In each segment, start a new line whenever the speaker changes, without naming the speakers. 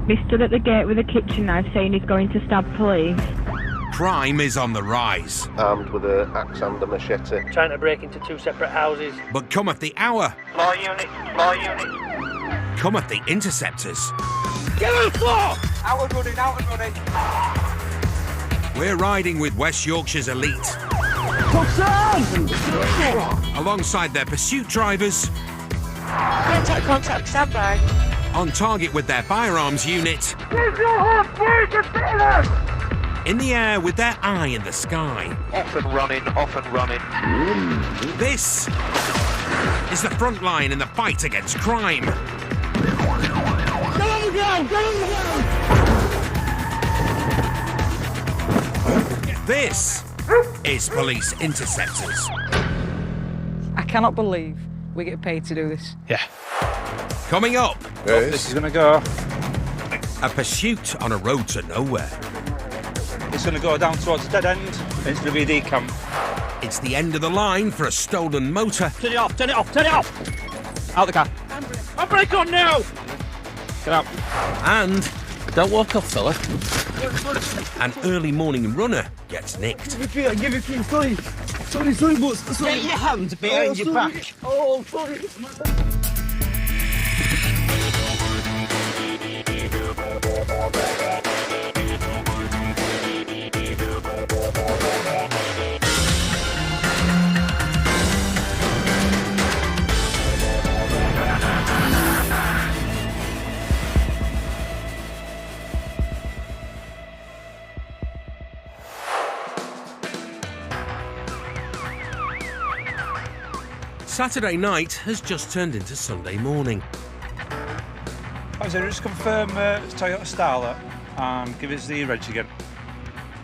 He stood at the gate with a kitchen knife saying he's going to stab police.
Crime is on the rise.
Armed with an axe and a machete.
Trying to break into 2 separate houses.
But cometh the hour.
More units.
Cometh the Interceptors.
Get on the floor! Out and running.
We're riding with West Yorkshire's elite. Alongside their pursuit drivers.
Contact, stand by.
On target with their firearms unit.
Where's your horse, please?
In the air with their eye in the sky.
Off and running.
This is the front line in the fight against crime.
Get on the ground!
This is Police Interceptors.
I cannot believe we get paid to do this.
Yeah. Coming up,
This is going to go.
a pursuit on a road to nowhere.
It's going to go down towards the dead end. It's going to be a D camp.
It's the end of the line for a stolen motor.
Turn it off! Out the car.
Brake on now!
Get out.
And
Don't walk off, fella.
an early morning runner gets nicked.
Give me key, sorry, boss. Sorry.
Get your hands behind your back.
Oh, sorry.
Saturday night has just turned into Sunday morning.
I was going to just confirm it's Toyota Starlet and give us the reg again.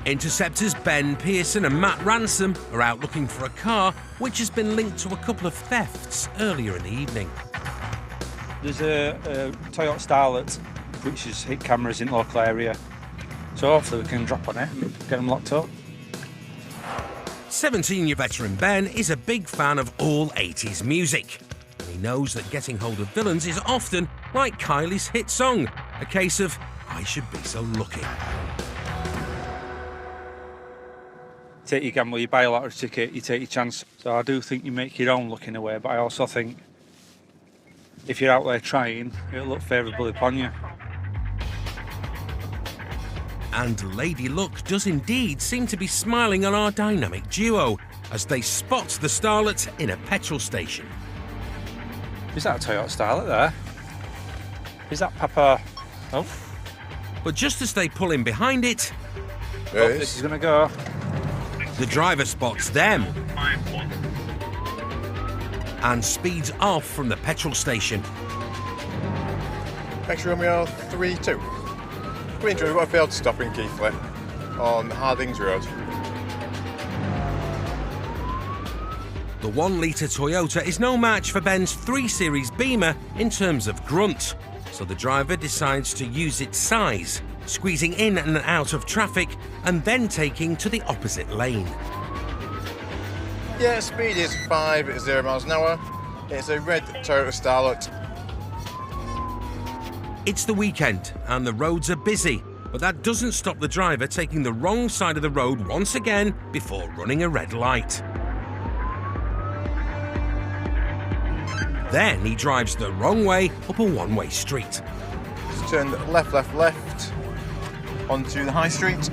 Interceptors Ben Pearson and Matt Ransom are out looking for a car which has been linked to a couple of thefts earlier in the evening.
There's a Toyota Starlet which has hit cameras in local area. So hopefully we can drop on it and get them locked up.
17-year veteran Ben is a big fan of all 80s music. He knows that getting hold of villains is often like Kylie's hit song, a case of I should be so lucky.
Take your gamble, you buy a lottery ticket, you take your chance. So I do think you make your own luck in a way, but I also think if you're out there trying, it'll look favourably upon you.
And Lady Luck does indeed seem to be smiling on our dynamic duo as they spot the starlet in a petrol station.
Is that a Toyota Starlet there? Is that Papa? Oh,
But just as they pull in behind it,
this is going to go.
the driver spots them and speeds off from the petrol station.
X-Ray Romeo 3-2. We've got a failed stop in Keighley on Hardings Road.
The 1-litre Toyota is no match for Ben's 3 Series Beamer in terms of grunt, so the driver decides to use its size, squeezing in and out of traffic and then taking to the opposite lane.
Yeah, speed is 50 miles an hour. It's a red Toyota Starlet.
It's the weekend and the roads are busy, but that doesn't stop the driver taking the wrong side of the road once again before running a red light. Then he drives the wrong way up a one-way street.
Just turned left onto the high street.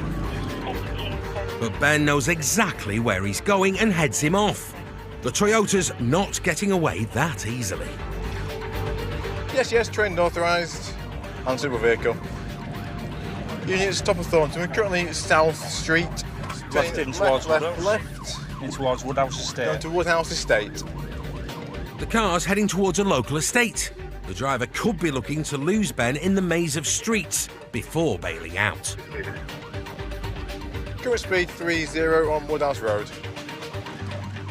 But Ben knows exactly where he's going and heads him off. The Toyota's not getting away that easily.
Yes, trained and authorised. Unsuitable vehicle. Units top of Thornton. We're currently South Street.
Left in towards Woodhouse.
Left.
In towards Woodhouse
Going
Estate.
to Woodhouse Estate.
The car's heading towards a local estate. The driver could be looking to lose Ben in the maze of streets before bailing out.
Current speed 30 on Woodhouse Road.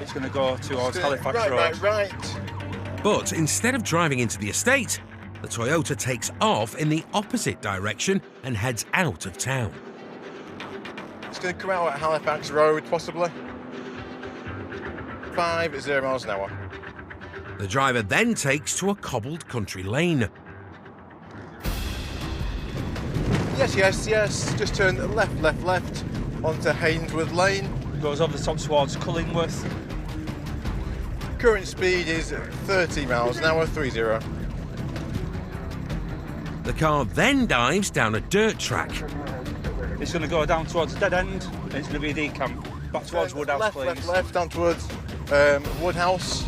It's going to go towards Halifax Road.
Right.
But instead of driving into the estate, the Toyota takes off in the opposite direction and heads out of town.
It's going to come out at Halifax Road, possibly. 50 miles an hour.
The driver then takes to a cobbled country lane.
Yes. Just turn left onto Hainsworth Lane.
Goes over the top towards Cullingworth.
Current speed is 30 miles an hour, 30.
The car then dives down a dirt track.
It's going to go down towards a dead end, and it's going to be a decamp. Back towards Woodhouse, please.
Left, down towards Woodhouse.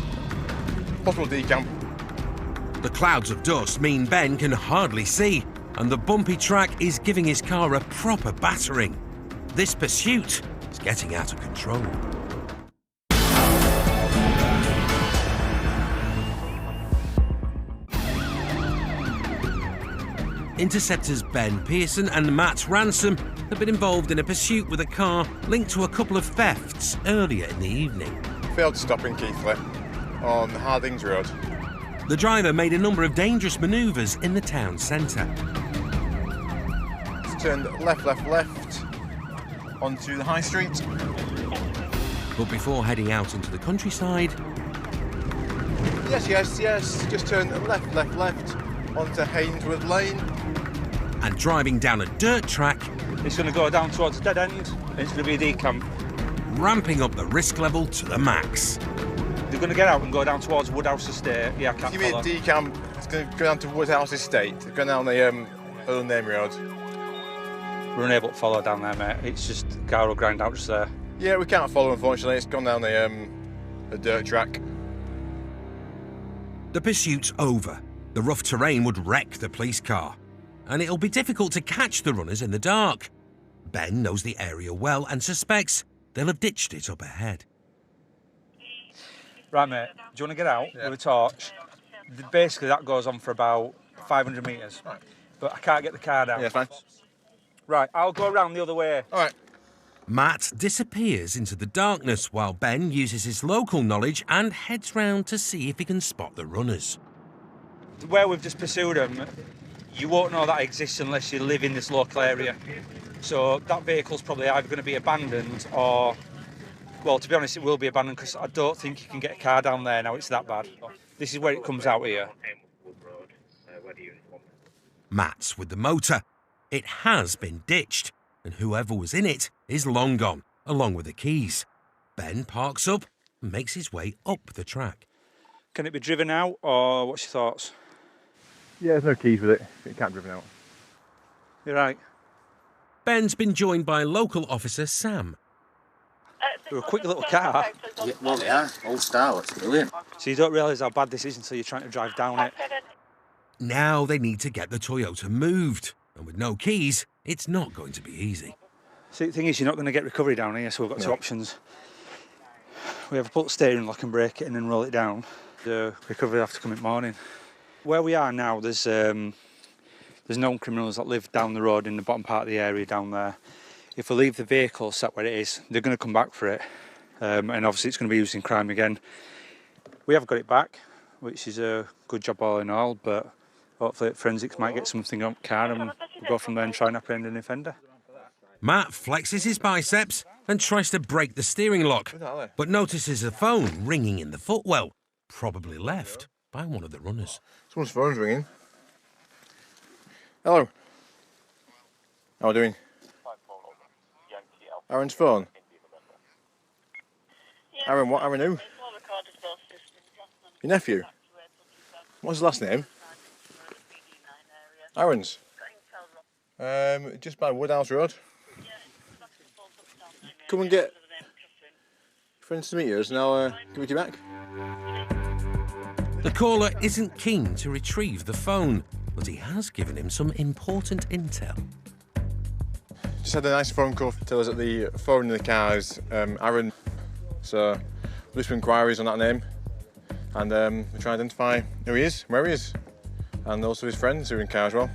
Possible decamp.
The clouds of dust mean Ben can hardly see, and the bumpy track is giving his car a proper battering. This pursuit is getting out of control. Interceptors Ben Pearson and Matt Ransom have been involved in a pursuit with a car linked to a couple of thefts earlier in the evening.
Failed to stop in Keighley on Hardings Road.
The driver made a number of dangerous manoeuvres in the town centre.
It's turned left onto the high street.
But before heading out into the countryside...
Yes. Just turn left onto Hainsworth Lane.
And driving down a dirt track...
It's going to go down towards a dead end, and it's going to be a decamp.
Ramping up the risk level to the max.
They're going to get out and go down towards Woodhouse Estate. Yeah, I can't
If you
follow.
mean decamp, it's going to go down to Woodhouse Estate. It's going down the Old Name Road.
We're unable to follow down there, mate. It's just car will grind out just there.
Yeah, we can't follow, unfortunately. It's gone down the dirt track.
The pursuit's over. The rough terrain would wreck the police car, and it'll be difficult to catch the runners in the dark. Ben knows the area well and suspects they'll have ditched it up ahead.
Right, mate, do you want to get out with a torch? Basically, that goes on for about 500 metres.
Right.
But I can't get the car down.
Yeah, fine.
Right, I'll go around the other way.
All right.
Matt disappears into the darkness while Ben uses his local knowledge and heads round to see if he can spot the runners.
Where we've just pursued them, you won't know that exists unless you live in this local area. So that vehicle's probably either going to be abandoned or, well, to be honest, it will be abandoned because I don't think you can get a car down there now. It's that bad. This is where it comes out here.
Matt's with the motor. It has been ditched, and whoever was in it is long gone, along with the keys. Ben parks up and makes his way up the track.
Can it be driven out, or what's your thoughts?
Yeah, there's no keys with it. It can't be driven out.
You're right.
Ben's been joined by local officer Sam.
They're a quick little car.
Yeah, well, they are. Old style, it's brilliant.
So you don't realise how bad this is until you're trying to drive down it.
Now they need to get the Toyota moved, and with no keys, it's not going to be easy.
See, the thing is, you're not going to get recovery down here, so we've got two options. We have to put the steering lock and brake it in and roll it down. The recovery will have to come in the morning. Where we are now, there's known criminals that live down the road in the bottom part of the area down there. If we leave the vehicle set where it is, they're going to come back for it. And obviously it's going to be used in crime again. We have got it back, which is a good job all in all, but hopefully forensics might get something on the car and we'll go from there and try and apprehend an offender.
Matt flexes his biceps and tries to break the steering lock, but notices a phone ringing in the footwell, probably left by one of the runners.
Someone's phone's ringing. Hello. How are we doing? Aaron's phone? Aaron what? Aaron who? Your nephew? What's his last name? Aaron's? Just by Woodhouse Road. Come and get friends to meet yours and I'll give it you back.
The caller isn't keen to retrieve the phone, but he has given him some important intel.
Just had a nice phone call to tell us that the phone in the car is Aaron. So we'll do some inquiries on that name and we'll try and identify who he is, where he is, and also his friends who are in the car as well.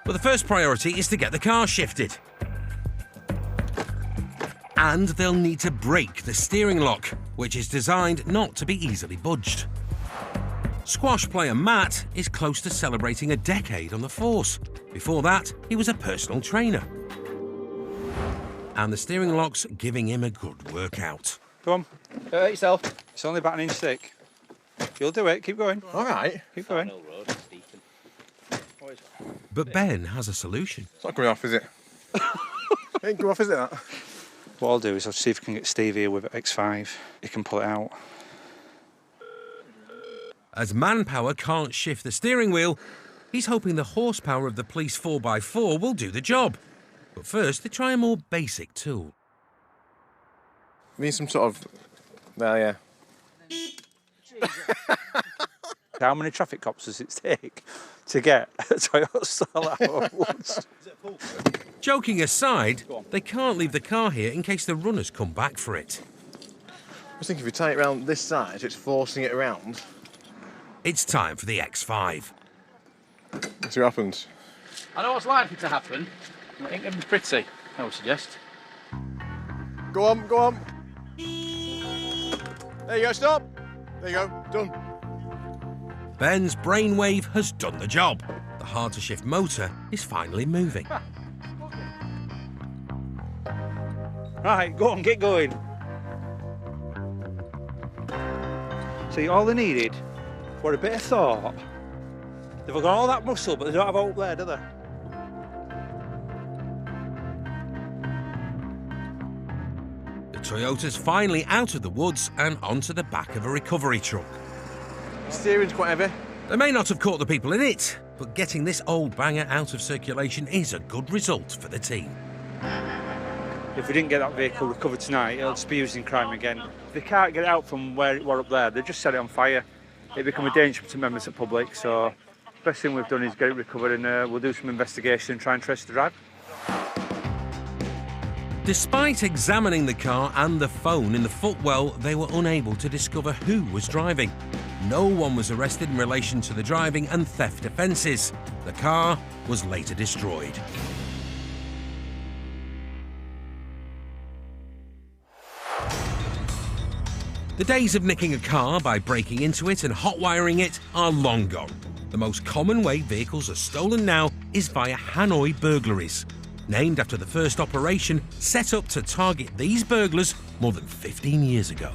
But the first priority is to get the car shifted. And they'll need to break the steering lock, which is designed not to be easily budged. Squash player Matt is close to celebrating a decade on the force. Before that, he was a personal trainer. And the steering lock's giving him a good workout.
Come on.
Yourself.
It's only about an inch thick. You'll do it. Keep going.
All right.
Keep going.
But Ben has a solution.
It's not coming off, is it? It ain't come off, is it, that?
What I'll do is I'll see if I can get Steve here with X5. He can pull it out.
As manpower can't shift the steering wheel, he's hoping the horsepower of the police 4x4 will do the job. But first, they try a more basic tool.
We need some sort of... Well, yeah.
How many traffic cops does it take to get a Toyota Style out of woods?
Joking aside, they can't leave the car here in case the runners come back for it.
I was thinking if you tie it around this side, so it's forcing it around.
It's time for the X5.
Let's see what happens.
I know what's likely to happen. It ain't going to be pretty, I would suggest.
Go on, go on. There you go, stop. There you go, done.
Ben's brainwave has done the job. The hard-to-shift motor is finally moving.
Right, go on, get going. See, all they needed were a bit of thought. They've got all that muscle, but they don't have hope there, do they?
The Toyota's finally out of the woods and onto the back of a recovery truck.
Steering's quite heavy.
They may not have caught the people in it, but getting this old banger out of circulation is a good result for the team.
If we didn't get that vehicle recovered tonight, it'll just be used in crime again. If they can't get it out from where it were up there, they just set it on fire. It become a danger to members of the public, so the best thing we've done is get it recovered, and we'll do some investigation and try and trace the driver.
Despite examining the car and the phone in the footwell, they were unable to discover who was driving. No one was arrested in relation to the driving and theft offences. The car was later destroyed. The days of nicking a car by breaking into it and hot-wiring it are long gone. The most common way vehicles are stolen now is via Hanoi burglaries, named after the first operation set up to target these burglars more than 15 years ago.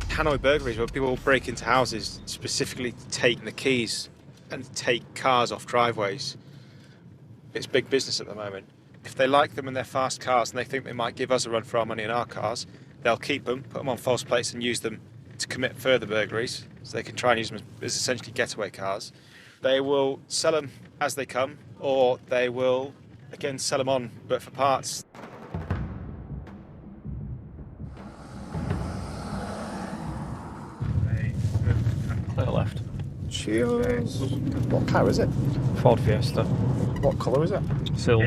Hanoi burglaries, where people break into houses specifically to take the keys and take cars off driveways. It's big business at the moment. If they like them and they're fast cars and they think they might give us a run for our money in our cars, they'll keep them, put them on false plates and use them to commit further burglaries, so they can try and use them as essentially getaway cars. They will sell them as they come, or they will, again, sell them on, but for parts.
Clear left.
Cheers. What car is it?
Ford Fiesta.
What colour is it?
Silver,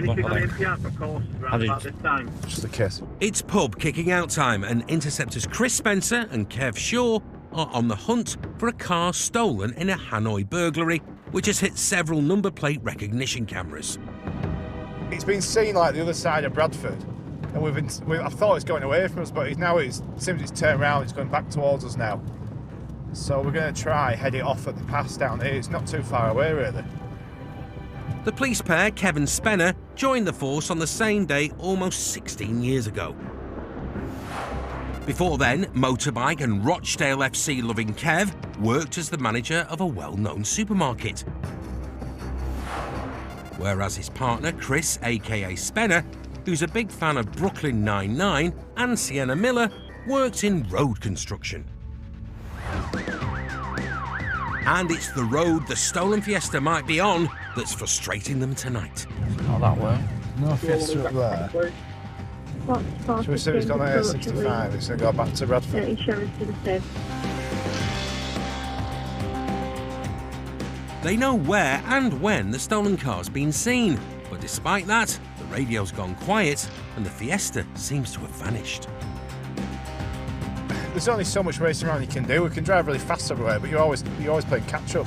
I think.
Just the case.
It's pub kicking out time, and Interceptors Chris Spencer and Kev Shaw are on the hunt for a car stolen in a Hanoi burglary, which has hit several number plate recognition cameras.
It's been seen like the other side of Bradford, and I thought it's going away from us, but it seems it's turned around, it's going back towards us now. So we're going to try head it off at the pass down here. It's not too far away, really.
The police pair, Kevin Spenner, joined the force on the same day almost 16 years ago. Before then, motorbike and Rochdale FC loving Kev worked as the manager of a well-known supermarket. Whereas his partner, Chris, aka Spenner, who's a big fan of Brooklyn Nine-Nine and Sienna Miller, worked in road construction. And it's the road the stolen Fiesta might be on that's frustrating them tonight.
Not that way.
No Fiesta up there. Should we see it's gone there 65? It's going to go back to Bradford.
Insurance to the safe.
They know where and when the stolen car's been seen, but despite that, the radio's gone quiet and the Fiesta seems to have vanished.
There's only so much racing around you can do. We can drive really fast everywhere, but you're always playing catch up.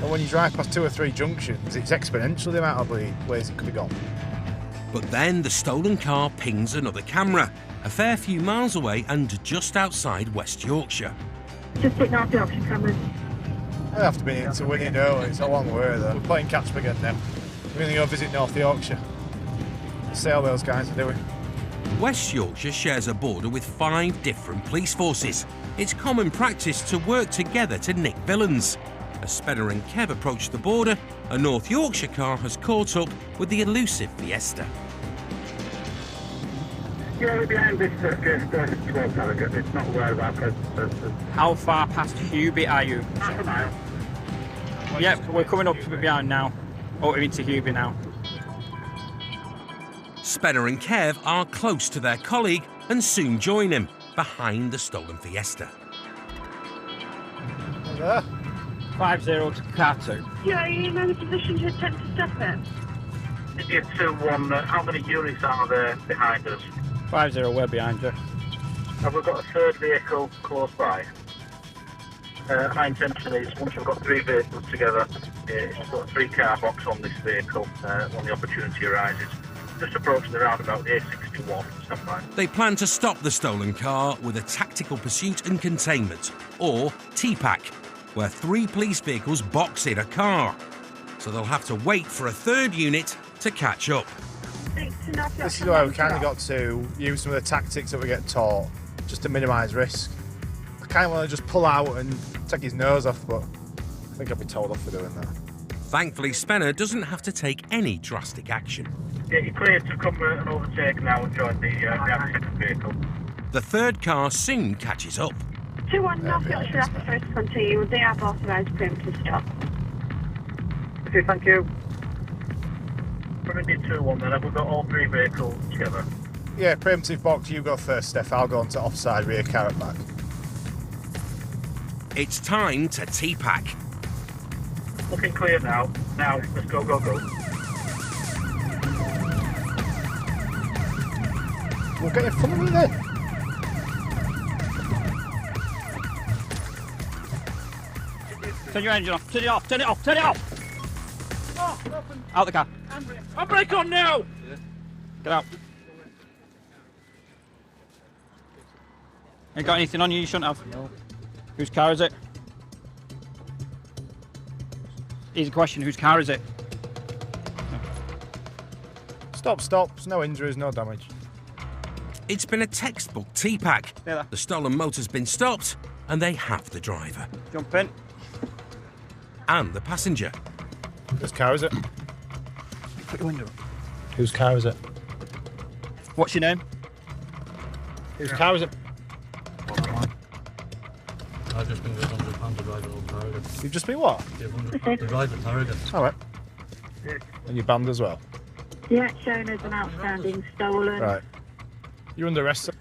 And when you drive past 2 or 3 junctions, it's exponential the amount of ways it could be gone.
But then the stolen car pings another camera, a fair few miles away and just outside West Yorkshire.
Just take North Yorkshire cameras.
I have to be in to win it, though. It's a long way though. We're playing catch up again now. We're going to go visit North Yorkshire. See how those guys are doing.
West Yorkshire shares a border with 5 different police forces. It's common practice to work together to nick villains. As Spenner and Kev approach the border, A North Yorkshire car has caught up with the elusive Fiesta.
Yeah, we're behind this Fiesta 12 target. It's not aware of our presence.
How far past Hubie are you?
Half a mile.
Yep, we're coming up to behind now. Oh, into Hubie now.
Spenner and Kev are close to their colleague and soon join him behind the stolen Fiesta.
There.
5-0 to car 2.
Yeah, are you in a position to attempt to stop it?
It's 2-1. How many units are there behind us?
5-0, we're behind you.
Have we got a third vehicle close by? My intention is, once we've got 3 vehicles together, it's got a 3-car box on this vehicle when the opportunity arises. Just approaching the roundabout, the A61, stand by.
They plan to stop the stolen car with a tactical pursuit and containment, or TPAC, where 3 police vehicles box in a car. So they'll have to wait for a third unit to catch up.
This is where we kind of got to use some of the tactics that we get taught, just to minimise risk. I kind of want to just pull out and take his nose off, but I think I'll be told off for doing that.
Thankfully, Spenner doesn't have to take any drastic action.
Yeah, you're cleared to come and overtake now and join the second vehicle.
The third car soon catches up.
2-1 North Yorkshire after to continue. They have authorised Prim to stop.
Okay, thank you. We're going to do 2-1 then. Have we got all 3 vehicles together?
Yeah, preemptive box, you go first, Steph. I'll go on to offside rear car at back.
It's time to TPAC.
Looking clear now. Now, let's go, go, go.
We'll get in front of me then.
Turn your engine off, turn it off, turn it off, turn it off! Out the car.
I'll brake on now!
Get out. Ain't got anything on you shouldn't have? No. Whose car is it? Easy question, whose car is it?
Stop, stop. There's no injuries, no damage.
It's been a textbook TPAC.
Yeah.
The stolen motor's been stopped, and they have the driver.
Jump in.
And the passenger.
Whose car is it?
Put your window up.
Whose car is it?
What's your name?
Whose car is it?
I've just been given £100 to drive an old Target.
You've just been what?
To drive a Target.
All right. And you're banned as well?
Yeah, shown as an outstanding stolen.
Right. You're under arrest.
So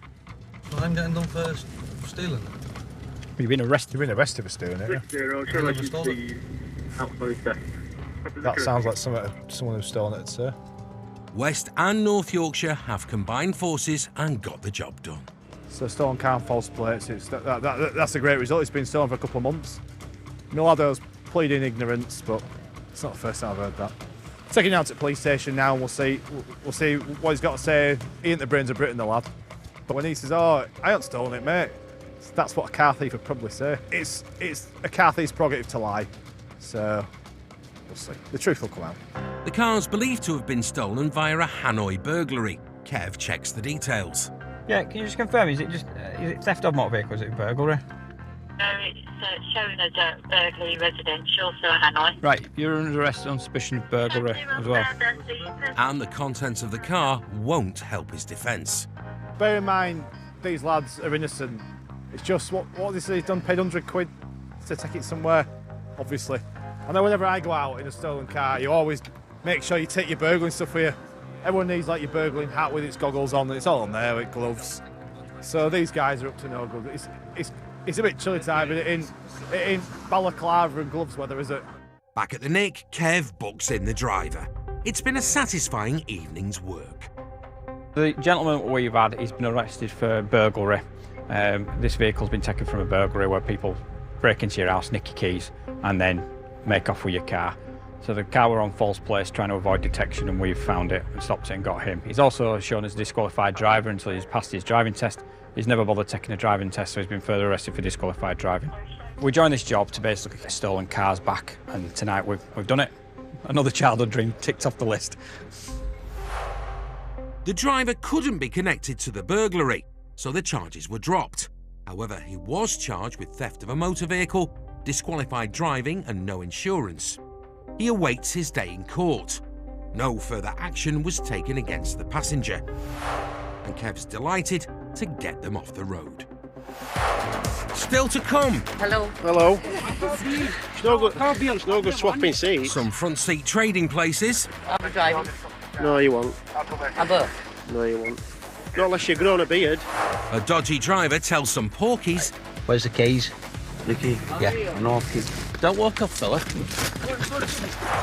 I'm getting done first for stealing it.
You've been arrested.
You've been arrested for stealing it, That sounds like someone who's stolen it, sir.
West and North Yorkshire have combined forces and got the job done.
So stolen car and false plates, that's a great result. It's been stolen for a couple of months. Milado's pleading ignorance, but it's not the first time I've heard that. Taking him out to the police station now and we'll see what he's got to say. He ain't the brains of Britain, the lad. But when he says, oh, I haven't stolen it, mate, that's what a car thief would probably say. It's a car thief's prerogative to lie. So, we'll see. The truth will come out.
The car's believed to have been stolen via a Hanoi burglary. Kev checks the details.
Yeah, can you just confirm, is it theft of motor vehicle, is it burglary?
No, it's showing as a burglary residential, so Hanoi.
Right, you're under arrest on suspicion of burglary as well.
And the contents of the car won't help his defence.
Bear in mind, these lads are innocent. It's just, what they say he's done, paid £100 to take it somewhere, obviously. I know whenever I go out in a stolen car, you always make sure you take your burgling stuff with you. Everyone needs like your burgling hat with its goggles on, and it's all on there with gloves. So these guys are up to no good. It's a bit chilly time, but it ain't balaclava and gloves weather, is it?
Back at the Nick, Kev books in the driver. It's been a satisfying evening's work.
The gentleman we've had, he's been arrested for burglary. This vehicle's been taken from a burglary where people break into your house, nick your keys, and then make off with your car. So the car were on false plates trying to avoid detection, and we've found it and stopped it and got him. He's also shown as a disqualified driver until he's passed his driving test. He's never bothered taking a driving test, so he's been further arrested for disqualified driving. We joined this job to basically get stolen cars back, and tonight we've done it. Another childhood dream ticked off the list.
The driver couldn't be connected to the burglary, so the charges were dropped. However, he was charged with theft of a motor vehicle, disqualified driving and no insurance. he awaits his day in court. No further action was taken against the passenger, and Kev's delighted to get them off the road. Still to come.
Hello.
Hello. It's no good. It's no good swapping seats.
Some front seat trading places.
I'll be driving.
No, you won't.
I will.
No, you won't. Not unless you've grown a beard.
A dodgy driver tells some porkies.
Where's the keys? The key? Yeah, no key. Don't walk off, fella.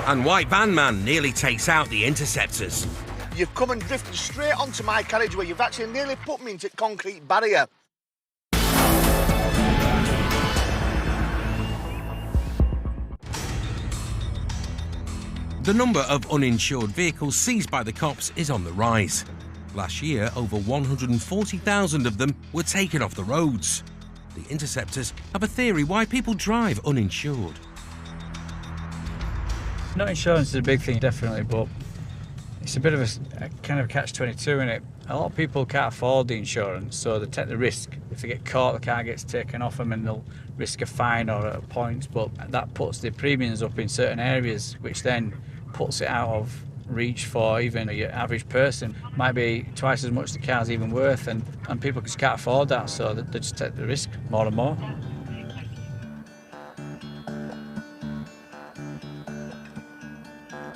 And White Van Man nearly takes out the Interceptors.
You've come and drifted straight onto my carriageway. You've actually nearly put me into concrete barrier.
The number of uninsured vehicles seized by the cops is on the rise. Last year, over 140,000 of them were taken off the roads. The Interceptors have a theory why people drive uninsured.
No, insurance is a big thing, definitely, but it's a bit of a kind of catch-22 in it. A lot of people can't afford the insurance, so they take the risk. If they get caught, the car gets taken off them and they'll risk a fine or a point, but that puts the premiums up in certain areas, which then puts it out of reach for even your average person. Might be twice as much the car's even worth, and people just can't afford that, so they just take the risk more and more.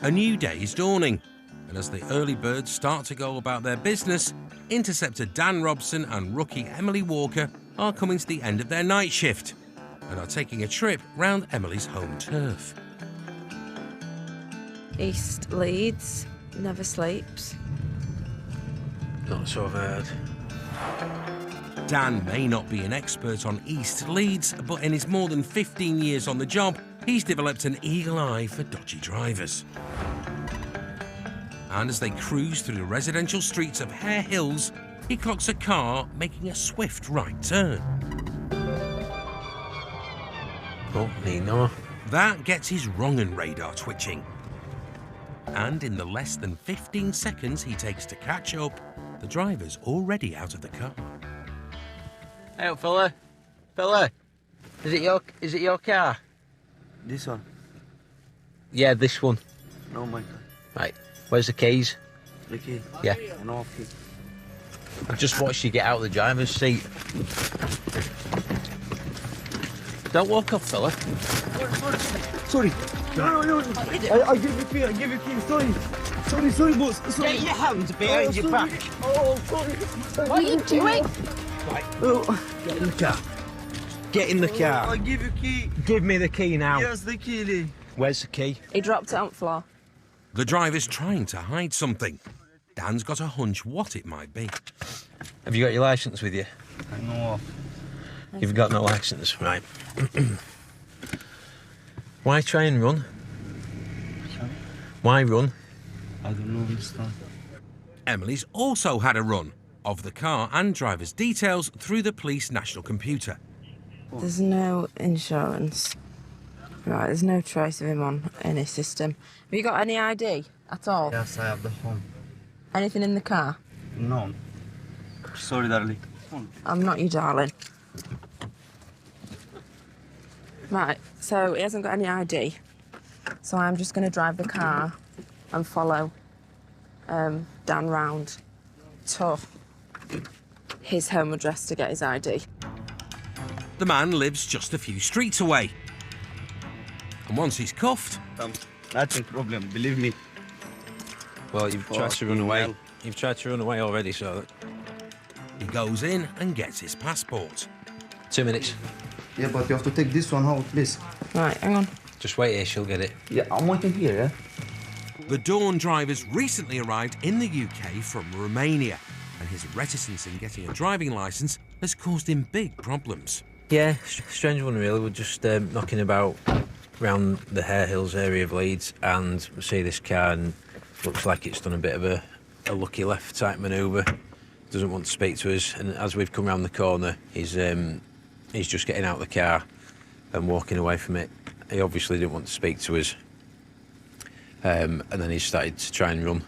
A new day is dawning, and as the early birds start to go about their business, Interceptor Dan Robson and rookie Emily Walker are coming to the end of their night shift and are taking a trip round Emily's home turf.
East Leeds, never sleeps.
Not so bad.
Dan may not be an expert on East Leeds, but in his more than 15 years on the job, he's developed an eagle eye for dodgy drivers. And as they cruise through the residential streets of Hare Hills, he clocks a car making a swift right turn.
Oh, Nino.
That gets his wrong-un radar twitching. And in the less than 15 seconds he takes to catch up, the driver's already out of the car.
Hey up, fella. Fella, is it your car?
This one?
Yeah, this one.
No, my car.
Right, where's the keys?
The key?
Yeah.
No key.
I just watched you get out of the driver's seat. Don't walk off, fella.
Sorry. No. I give you key. I give you key. Sorry, boss. Sorry.
Get your hands behind your back.
Oh, sorry.
What are you doing?
Right. Oh. Get in the car. Get in the car.
I give you key.
Give me the key now.
Yes, the key.
Where's the key?
He dropped it on the floor.
The driver's trying to hide something. Dan's got a hunch what it might be.
Have you got your licence with you?
No.
You've got no licence, right. Why try and run? Why run?
I don't understand.
Emily's also had a run of the car and driver's details through the police national computer.
There's no insurance. Right, there's no trace of him on any system. Have you got any ID at all?
Yes, I have the phone.
Anything in the car?
No. Sorry, darling.
I'm not your darling. Right, so he hasn't got any ID. So I'm just going to drive the car and follow Dan round to his home address to get his ID.
The man lives just a few streets away. And once he's cuffed...
That's a problem, believe me.
Well, you've tried to run away. You've tried to run away already, so...
He goes in and gets his passport.
2 minutes.
Yeah, but you have to take this one out, please.
Right, hang on.
Just wait here, she'll get it.
Yeah, I'm waiting here, yeah?
The Dawn driver's recently arrived in the UK from Romania, and his reticence in getting a driving licence has caused him big problems.
Yeah, strange one really. We're just knocking about around the Hare Hills area of Leeds and see this car and looks like it's done a bit of a lucky left type manoeuvre. Doesn't want to speak to us, and as we've come round the corner, he's just getting out of the car and walking away from it. He obviously didn't want to speak to us, and then he started to try and run.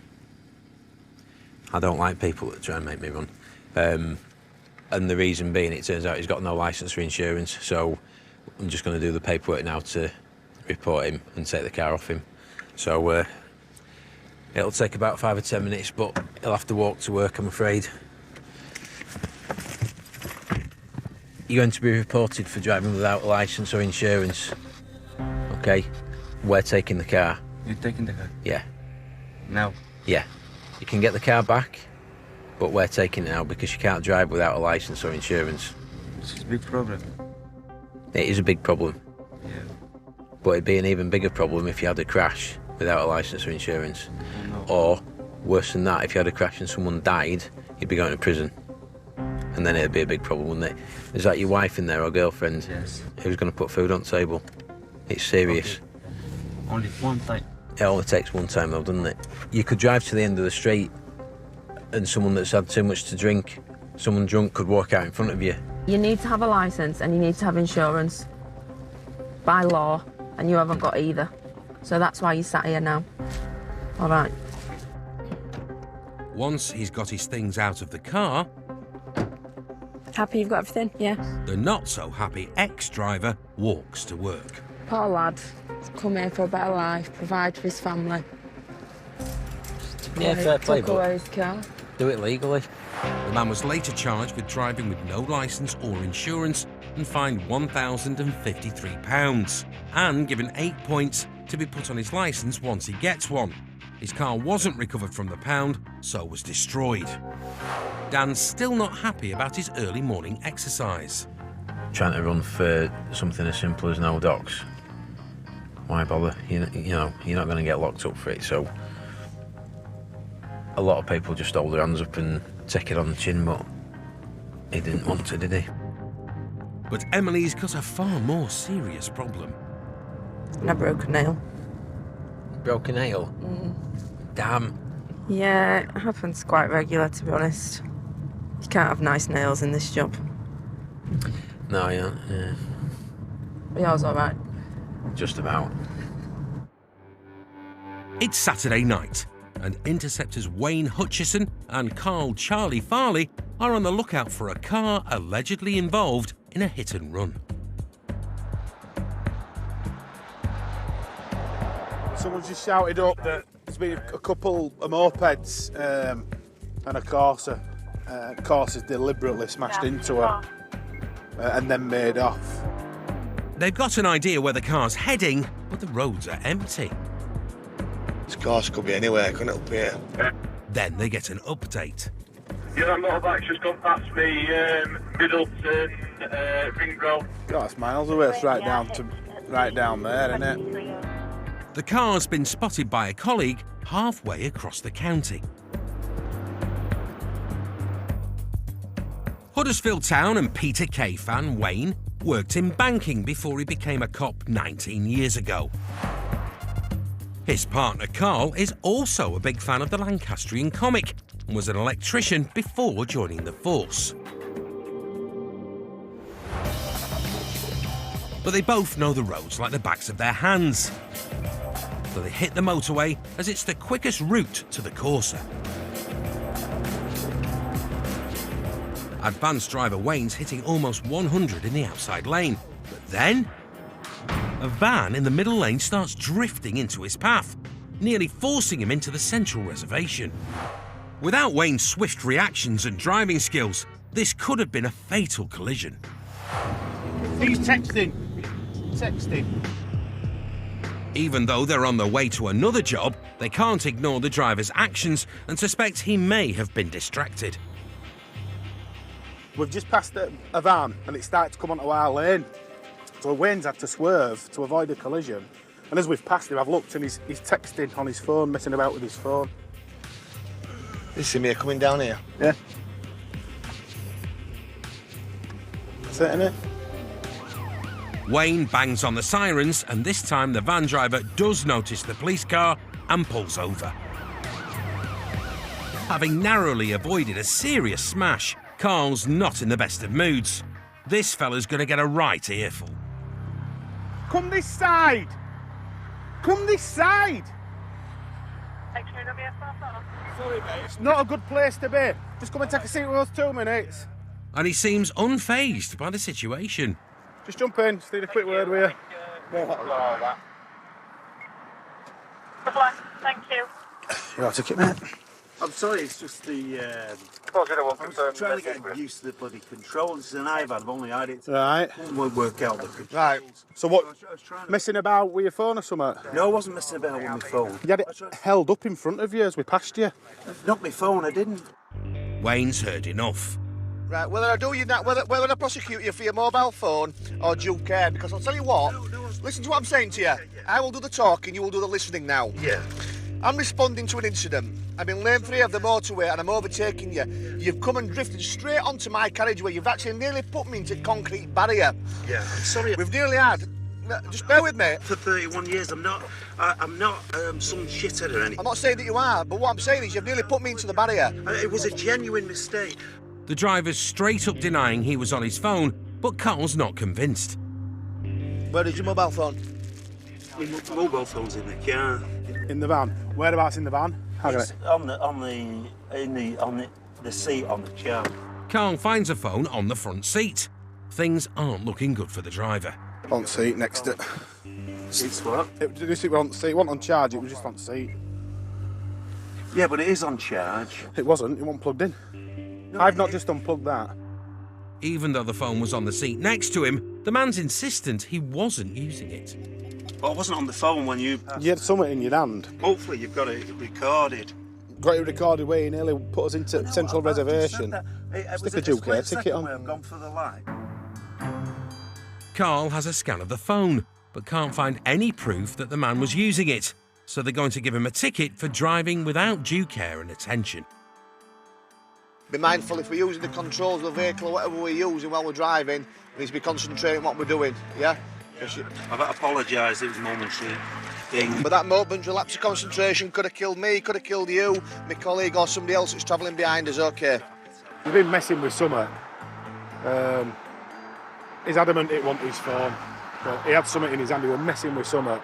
I don't like people that try and make me run. And the reason being, it turns out he's got no licence or insurance, so I'm just going to do the paperwork now to report him and take the car off him. So it'll take about 5 or 10 minutes, but he'll have to walk to work, I'm afraid. You're going to be reported for driving without a licence or insurance. Okay? We're taking the car.
You're taking the car?
Yeah.
Now?
Yeah. You can get the car back, but we're taking it now because you can't drive without a licence or insurance.
This is a big problem.
It is a big problem.
Yeah.
But it'd be an even bigger problem if you had a crash without a licence or insurance. Or, worse than that, if you had a crash and someone died, you'd be going to prison. And then it'd be a big problem, wouldn't it? Is that your wife in there or girlfriend?
Yes.
Who's going to put food on the table? It's serious.
Okay. Only one time.
It only takes one time though, doesn't it? You could drive to the end of the street and someone that's had too much to drink, someone drunk could walk out in front of you.
You need to have a licence and you need to have insurance by law, and you haven't got either. So that's why you sat here now. All right.
Once he's got his things out of the car,
Happy you've got everything? Yeah.
the not-so-happy ex-driver walks to work.
Poor lad. He's come here for a better life, provide for his family.
Yeah, fair play,
Took away
but
his car.
do it legally.
The man was later charged with driving with no licence or insurance and fined £1,053 and given 8 points to be put on his licence once he gets one. His car wasn't recovered from the pound, so was destroyed. Dan's still not happy about his early morning exercise.
Trying to run for something as simple as no docs. Why bother? You know, you're not going to get locked up for it, so a lot of people just hold their hands up and take it on the chin, but he didn't want to, did he?
But Emily's got a far more serious problem.
And I broke a nail.
Broke a nail? Damn.
Yeah, it happens quite regular, to be honest. You can't have nice nails in this job.
No, yeah.
Yours all right?
Just about.
It's Saturday night, and Interceptors Wayne Hutchison and Carl Charlie Farley are on the lookout for a car allegedly involved in a hit and run.
Someone's just shouted up that there's been a couple of mopeds and a Corsa. Corsa's deliberately smashed into her and then made off.
They've got an idea where the car's heading, but the roads are empty.
This Corsa could be anywhere, couldn't it, up here?
Then they get an update.
Yeah, that motorbike's just gone past me, Middleton, Ring Road.
God, that's miles away. It's right down there, isn't it?
The car's been spotted by a colleague halfway across the county. Huddersfield Town and Peter Kay fan Wayne worked in banking before he became a cop 19 years ago. His partner Carl is also a big fan of the Lancastrian comic and was an electrician before joining the force. But they both know the roads like the backs of their hands. So they hit the motorway as it's the quickest route to the Corsa. Advanced driver Wayne's hitting almost 100 in the outside lane. But then, a van in the middle lane starts drifting into his path, nearly forcing him into the central reservation. Without Wayne's swift reactions and driving skills, this could have been a fatal collision.
He's texting.
Even though they're on their way to another job, they can't ignore the driver's actions and suspect he may have been distracted.
We've just passed a van and it started to come onto our lane. So Wayne's had to swerve to avoid a collision. And as we've passed him, I've looked and he's texting on his phone, messing about with his phone.
You see me coming down here?
Yeah. That's it, innit?
Wayne bangs on the sirens, and this time the van driver does notice the police car and pulls over. Having narrowly avoided a serious smash, Carl's not in the best of moods. This fella's going to get a right earful.
Come this side! Come this side! Sorry, mate. It's not a good place to be. Just come and take a seat with us 2 minutes.
And he seems unfazed by the situation.
Just jump in, just need a quick word with you.
Good luck. Thank you.
You'll have to keep mate.
I'm sorry, it's just the. I was trying to get used to the bloody controls. It's an iPad, I've only had it.
Right.
Won't work out the controls.
Right. So what? Messing about with your phone or something?
No, I wasn't messing about with my phone.
You had it held up in front of you as we passed you.
Not my phone, I didn't.
Wayne's heard enough.
Right, whether I do you that, whether I prosecute you for your mobile phone or due care, because I'll tell you what, listen to what I'm saying to you. I will do the talking, you will do the listening now.
Yeah.
I'm responding to an incident. I'm in lane 3 of the motorway and I'm overtaking you. You've come and drifted straight onto my carriageway. You've actually nearly put me into concrete barrier.
Yeah, I'm sorry.
We've nearly had. Just bear with me.
For 31 years, I'm not some shithead or anything.
I'm not saying that you are, but what I'm saying is you've nearly put me into the barrier.
It was a genuine mistake.
The driver's straight up denying he was on his phone, but Carl's not convinced.
Where is your mobile phone?
My mobile phone's in the car.
In the van. Whereabouts in the van?
It's on the seat on the car.
Carl finds a phone on the front seat. Things aren't looking good for the driver.
On seat next to it.
It's what?
It was on seat. It wasn't on charge, it was just on seat.
Yeah, but it is on charge.
It wasn't, it wasn't plugged in. No, I've not just unplugged that.
Even though the phone was on the seat next to him, the man's insistent he wasn't using it.
Well, I wasn't on the phone when you passed.
You had something in your hand.
Hopefully you've got it recorded.
Got it recorded where you nearly put us into central reservation. Stick a due care ticket on.
I've gone for the light.
Carl has a scan of the phone, but can't find any proof that the man was using it. So they're going to give him a ticket for driving without due care and attention.
Be mindful if we're using the controls of the vehicle or whatever we're using while we're driving, we need to be concentrating on what we're doing, yeah?
I've apologised, it was momentary thing.
But that momentary lapse of concentration could have killed me, could have killed you, my colleague or somebody else that's travelling behind us, OK?
We've been messing with something. He's adamant it wasn't his phone, but he had something in his hand, he was messing with something.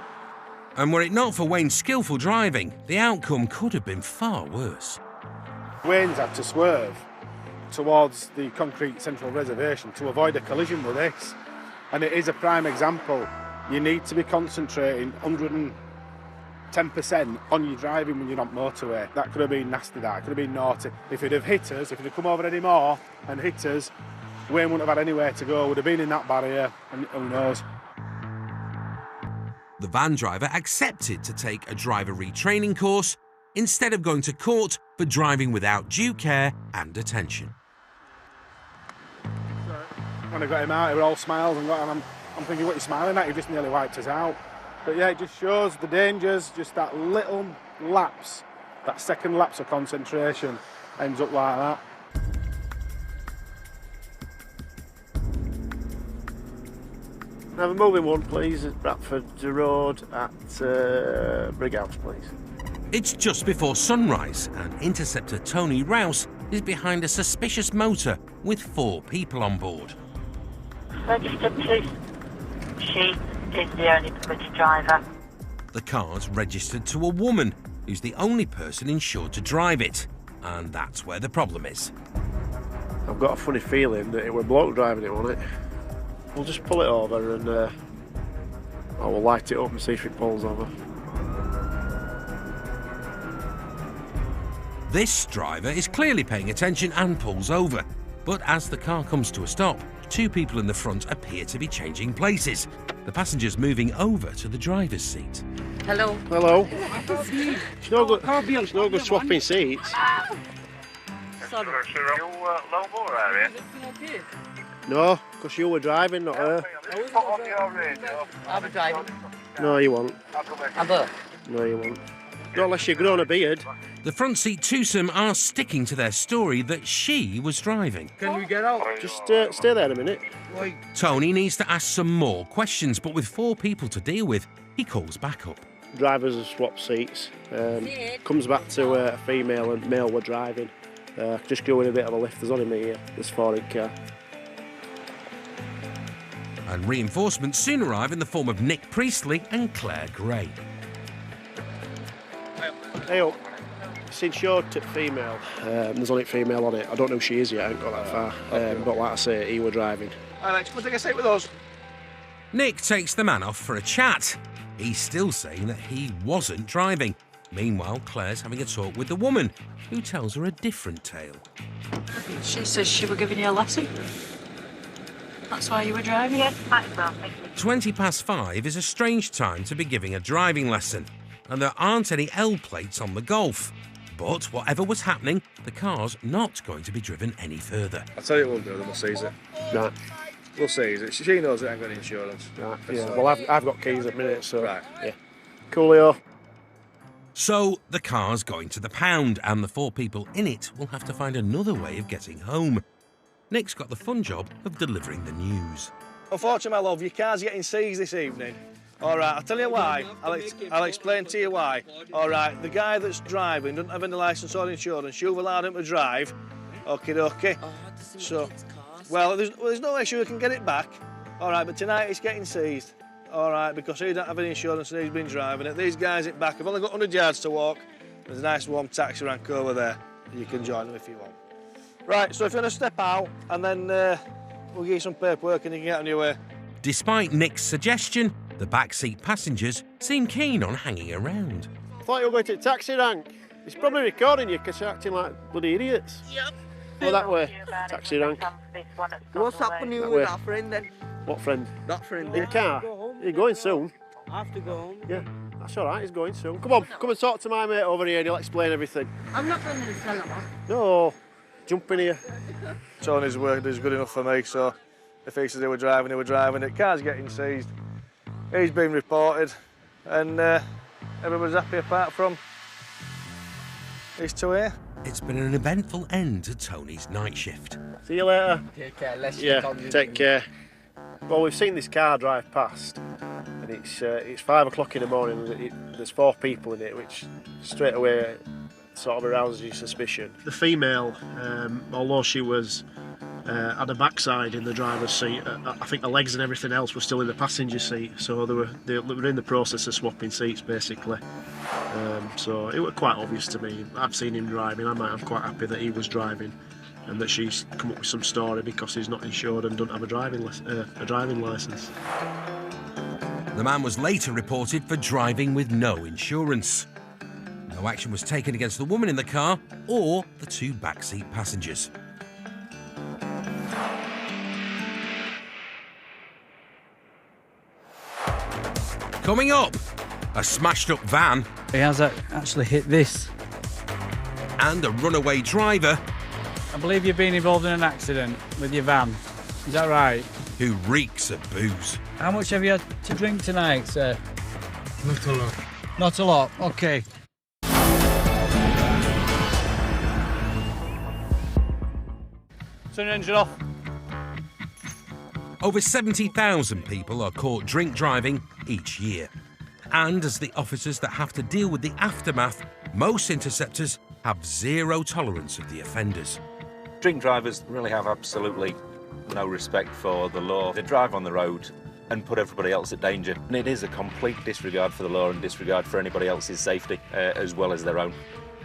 And were it not for Wayne's skillful driving, the outcome could have been far worse.
Wayne's had to swerve towards the concrete central reservation to avoid a collision with this. And it is a prime example. You need to be concentrating 110% on your driving when you're on motorway. That could have been nasty, that could have been naughty. If he'd have hit us, if he'd have come over any more and hit us, Wayne wouldn't have had anywhere to go, would have been in that barrier, and who knows.
The van driver accepted to take a driver retraining course instead of going to court for driving without due care and attention.
When I got him out, he was all smiles and I'm thinking, what are you smiling at? He just nearly wiped us out. But yeah, it just shows the dangers, just that little lapse, that second lapse of concentration ends up like that.
Can I have a moving one, please, at Bradford Road at Brighouse, please.
It's just before sunrise, and Interceptor Tony Rouse is behind a suspicious motor with 4 people on board.
Registered to. She is the only permitted driver.
The car's registered to a woman, who's the only person insured to drive it. And that's where the problem is.
I've got a funny feeling that it was a bloke driving it, wasn't it? We'll just pull it over and I will light it up and see if it pulls over.
This driver is clearly paying attention and pulls over. But as the car comes to a stop, 2 people in the front appear to be changing places. The passenger's moving over to the driver's seat.
Hello.
Hello. It's no good swapping seats.
Sorry.
Low area?
No, because you were driving, not her.
Put on your radio.
I'll be driving.
No, you won't.
I will.
No, you won't. Not unless you've grown a beard.
The front seat twosome are sticking to their story that she was driving.
Can we get out? Just stay there a minute. Wait.
Tony needs to ask some more questions, but with 4 people to deal with, he calls back up.
Drivers have swapped seats. Comes back to a female and male were driving. Just going a bit of a lift. There's only me here, this 4-inch car.
And reinforcements soon arrive in the form of Nick Priestley and Claire Gray.
Hey up. It's insured to female. There's only female on it. I don't know who she is yet, I haven't got that far. But like I say, he were driving.
Alex, come and take a seat with us.
Nick takes the man off for a chat. He's still saying that he wasn't driving. Meanwhile, Claire's having a talk with the woman, who tells her a different tale.
She says she were giving you a lesson. That's why you were driving? Yes, might as well.
5:20 is a strange time to be giving a driving lesson, and there aren't any L plates on the Golf. But whatever was happening, the car's not going to be driven any further.
I'll tell you what we'll do, then we'll seize it.
Right.
We'll seize it. She knows it ain't got any insurance.
Right. Yeah. Well, I've got keys at the minute, so.
Right.
Yeah. Coolio.
So the car's going to the pound, and the 4 people in it will have to find another way of getting home. Nick's got the fun job of delivering the news.
Unfortunately, my love, your car's getting seized this evening. All right, I'll tell you why. I'll explain to you why. All right, the guy that's driving doesn't have any licence or insurance. You've allowed him to drive. Okie dokie. So, well, there's no issue. We can get it back. All right, but tonight it's getting seized. All right, because he don't have any insurance and he's been driving it. These guys at back have only got 100 yards to walk. There's a nice warm taxi rank over there. You can join them if you want. Right, so if you want to step out, and then we'll give you some paperwork and you can get on your way.
Despite Nick's suggestion, the backseat passengers seem keen on hanging around.
I thought you were going to the taxi rank. It's probably recording you because you're acting like bloody idiots.
Yep.
Go that way, taxi rank.
What's happening with our friend then?
What friend?
That friend.
In the car? You're going soon.
I have to go home.
Yeah, that's all right, he's going soon. Come on, come and talk to my mate over here and he'll explain everything.
I'm not going to the cellar.
No, jump in here. Tony's word is good enough for me, so if he says they were driving, they were driving. The car's getting seized. He's been reported, and everybody's happy apart from these two here.
It's been an eventful end to Tony's night shift.
See you later.
Take care,
Yeah, take care. Well, we've seen this car drive past, and it's 5 o'clock in the morning, and there's 4 people in it, which straight away sort of arouses your suspicion. The female, although she was had a backside in the driver's seat, I think the legs and everything else were still in the passenger seat, so they were in the process of swapping seats basically. So it was quite obvious to me. I've seen him driving. I'm quite happy that he was driving, and that she's come up with some story because he's not insured and doesn't have a driving licence.
The man was later reported for driving with no insurance. No action was taken against the woman in the car or the 2 backseat passengers. Coming up, a smashed-up van.
He has actually hit this.
And a runaway driver.
I believe you've been involved in an accident with your van. Is that right?
Who reeks of booze.
How much have you had to drink tonight, sir?
Not a lot.
Not a lot, okay. Turn your engine off.
Over 70,000 people are caught drink driving each year. And as the officers that have to deal with the aftermath, most interceptors have zero tolerance of the offenders.
Drink drivers really have absolutely no respect for the law. They drive on the road and put everybody else at danger. And it is a complete disregard for the law and disregard for anybody else's safety as well as their own.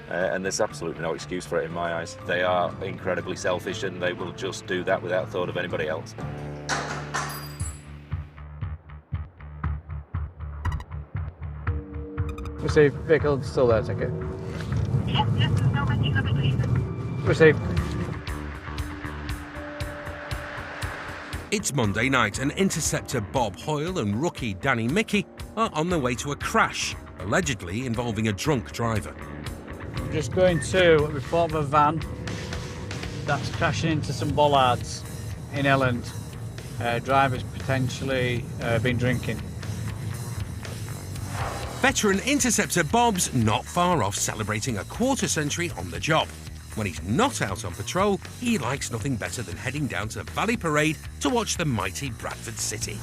And there's absolutely no excuse for it in my eyes. They are incredibly selfish and they will just do that without thought of anybody else.
Received. Vehicle still there, ticket.
Yes, there's no mention of it either.
Received.
It's Monday night and Interceptor Bob Hoyle and rookie Danny Mickey are on their way to a crash, allegedly involving a drunk driver.
I'm just going to report of a van that's crashing into some bollards in Elland. Driver's potentially been drinking.
Veteran Interceptor Bob's not far off celebrating a quarter century on the job. When he's not out on patrol, he likes nothing better than heading down to Valley Parade to watch the mighty Bradford City.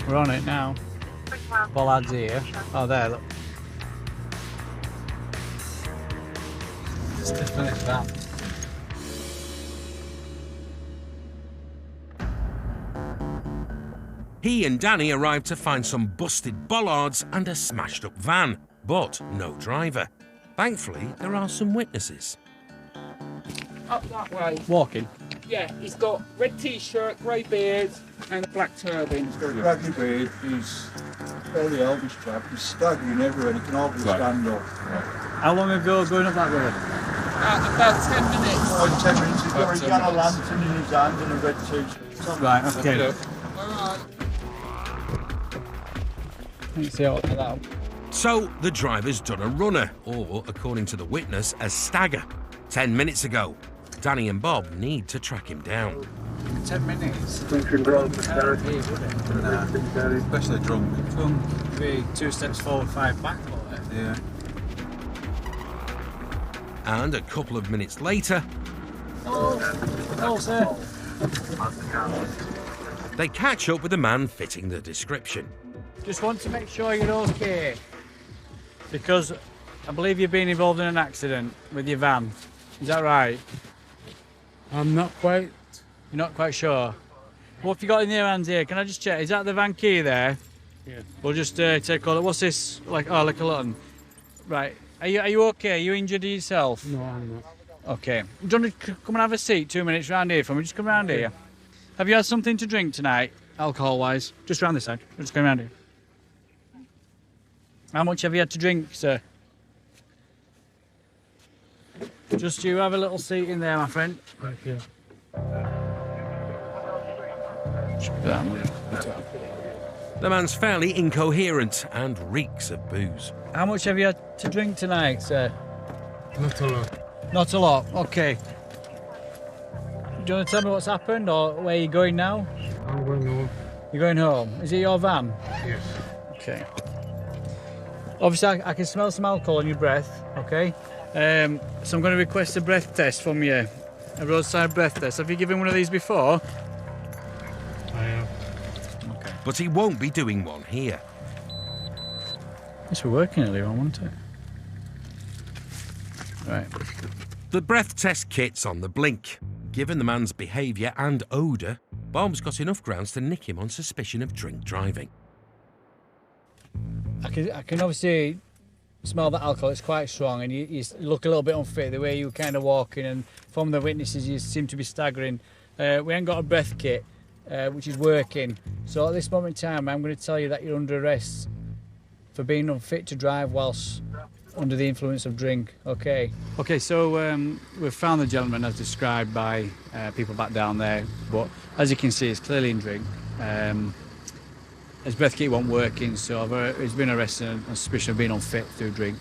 We're on it now. Bollards here. Oh, there, look. Just finish that.
He and Danny arrived to find some busted bollards and a smashed-up van, but no driver. Thankfully, there are some witnesses.
Up that way. Walking. Yeah, he's got red t-shirt, grey beard, and a black turban.
He's got a craggy beard, he's fairly elvish chap, he's staggering everywhere, he can hardly stand up.
How long ago going up that road? About 10 minutes.
Oh, in 10 minutes, he's got a yellow lantern in his hand and a red t-shirt.
Right, okay. Let's see how that.
So the driver's done a runner, or according to the witness, a stagger. 10 minutes ago. Danny and Bob need to track him down.
10 minutes.
Especially drunk.
Drunk, be 2 steps forward, 5 back.
Yeah.
And a couple of minutes later,
Oh, sir.
they catch up with the man fitting the description.
Just want to make sure you're okay. Because I believe you've been involved in an accident with your van. Is that right?
I'm not quite.
You're not quite sure? What have you got in your hands here? Can I just check? Is that the van key there?
Yeah.
We'll just take all. What's this? Like a lot. Right. Are you okay? Are you injured yourself?
No, I'm not.
Okay. Do you want to come and have a seat 2 minutes round here for me? Just come round here. Have you had something to drink tonight, alcohol-wise? Just round this side. Just go round here. How much have you had to drink, sir? Just you have a little seat in there, my friend.
Thank you.
The man's fairly incoherent and reeks of booze.
How much have you had to drink tonight, sir?
Not a lot.
Not a lot, okay. Do you want to tell me what's happened or where you're going now?
I'm going home.
You're going home? Is it your van?
Yes.
Okay. Obviously, I can smell some alcohol in your breath, okay? So I'm going to request a breath test from you. A roadside breath test. Have you given one of these before?
I am.
Okay.
But he won't be doing one here.
This were working earlier on, wasn't it? Right.
The breath test kit's on the blink. Given the man's behaviour and odour, Bob's got enough grounds to nick him on suspicion of drink driving.
I can obviously smell that alcohol. It's quite strong, and you look a little bit unfit the way you were kind of walking, and from the witnesses you seem to be staggering. We ain't got a breath kit, which is working. So at this moment in time, I'm going to tell you that you're under arrest for being unfit to drive whilst under the influence of drink. Okay. Okay, so we've found the gentleman as described by people back down there, but as you can see, it's clearly in drink. His breath kit wasn't working, so he's been arrested on suspicion of being unfit through drink.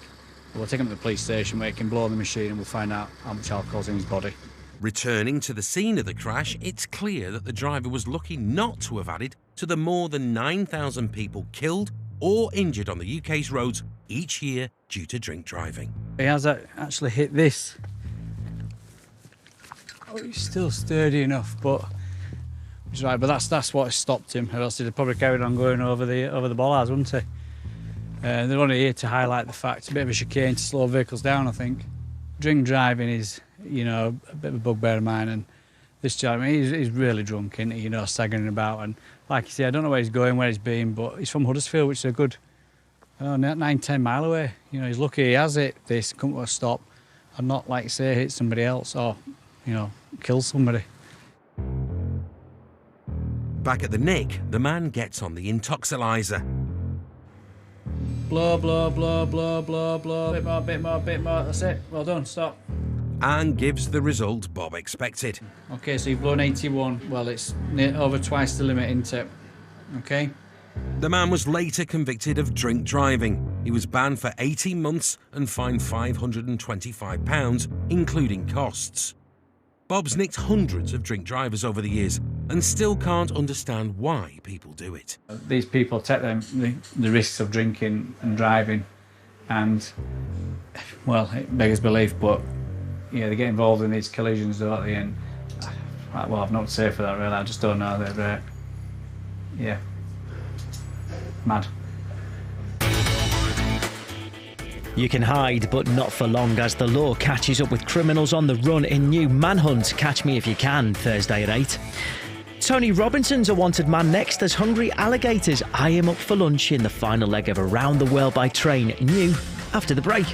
We'll take him to the police station where he can blow the machine and we'll find out how much alcohol's in his body.
Returning to the scene of the crash, it's clear that the driver was lucky not to have added to the more than 9,000 people killed or injured on the UK's roads each year due to drink driving.
He has actually hit this. Oh, he's still sturdy enough, but he's right. But that's what stopped him. Or else he'd have probably carried on going over the bollards, wouldn't he? They're only here to highlight the fact. It's a bit of a chicane to slow vehicles down, I think. Drink driving is, you know, a bit of a bugbear of mine, and this gentleman, he's really drunk, isn't he? You know, staggering about, and like you say, I don't know where he's going, where he's been, but he's from Huddersfield, which is a good 9-10 mile away. You know, he's lucky he has it, this, come to a stop, and not, like say, hit somebody else or, you know, kill somebody.
Back at the nick, the man gets on the intoxilizer.
Blow, blow, blow, blow, blow, blow. Bit more, bit more, bit more. That's it. Well done. Stop.
And gives the result Bob expected.
Okay, so you've blown 81. Well, it's over twice the limit, isn't it? Okay.
The man was later convicted of drink driving. He was banned for 18 months and fined £525, including costs. Bob's nicked hundreds of drink drivers over the years and still can't understand why people do it.
These people take the risks of drinking and driving, and, well, it beggars belief, but, yeah, they get involved in these collisions, don't they? And, well, I've not to say for that, really. I just don't know. They're, yeah, mad.
You can hide, but not for long, as the law catches up with criminals on the run in new Manhunt. Catch Me If You Can, Thursday at 8. Tony Robinson's a wanted man next as hungry alligators eye him up for lunch in the final leg of Around the World by Train, new after the break.